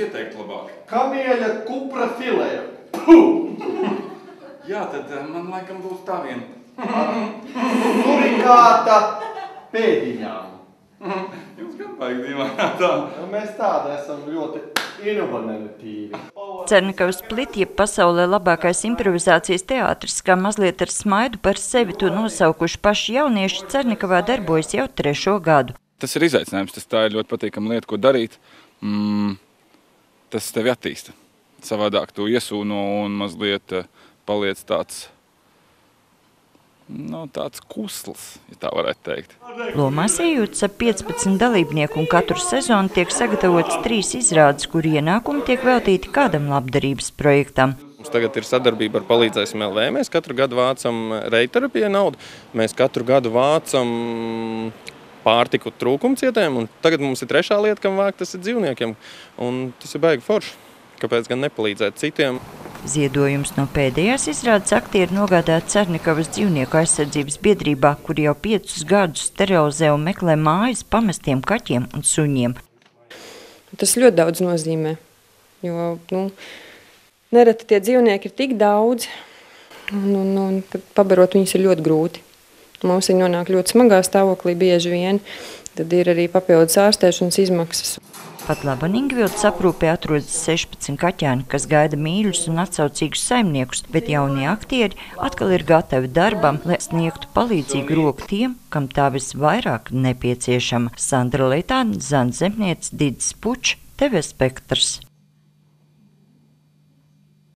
ieteikt labāk? Kamieļa kupra filē. Jā, tad man laikam būs tā vien. Surikāta pēdiņām. Jums gan vajag dīvainā tā. Mēs tādi esam ļoti inovatīvi. Cernikavas Plitja pasaulē labākais improvizācijas teātris, kā mazliet ar smaidu par sevi to nosaukuši paši jaunieši, Cernikavā darbojas jau 3. gadu. Tas ir izaicinājums, tā ir ļoti patīkama lieta, ko darīt. Tas tevi attīsta. Savādāk tu iesūno un mazliet paliec tāds kusls, ja tā varētu teikt. Lomās iejūtas ap 15 dalībnieku un katru sezonu tiek sagatavotas 3 izrādes, kur ienākumi tiek veltīti kādam labdarības projektam. Mums tagad ir sadarbība ar Palīdzēsim LV. Mēs katru gadu vācam reiterapija naudu. Mēs katru gadu vācam pārtiku trūkumcietēm, un tagad mums ir 3. lieta, kam vākt, tas ir dzīvniekiem. Un tas ir baigi forši. Kāpēc gan nepalīdzēt citiem? Ziedojums no pēdējās izrādes aktieri nogādāti Cernikavas dzīvnieku aizsardzības biedrībā, kur jau 5 gadus sterilizē un meklē mājas pamestiem kaķiem un suņiem. Tas ļoti daudz nozīmē, jo nereti tie dzīvnieki ir tik daudz, un kad pabarot viņus ir ļoti grūti. Mums viņi nonāk ļoti smagā stāvoklī bieži vien, tad ir arī papildus ārstēšanas izmaksas. Pat labi Ingvildes aprūpē atrodas 16 kaķēni, kas gaida mīļus un atsaucīgus saimniekus, bet jaunie aktieri atkal ir gatavi darbam, lai sniegtu palīdzīgu roku tiem, kam tā visvairāk nepieciešama. Sandra Leitāne, Zana Zemniece, Didis Pučs, TV Spektrs.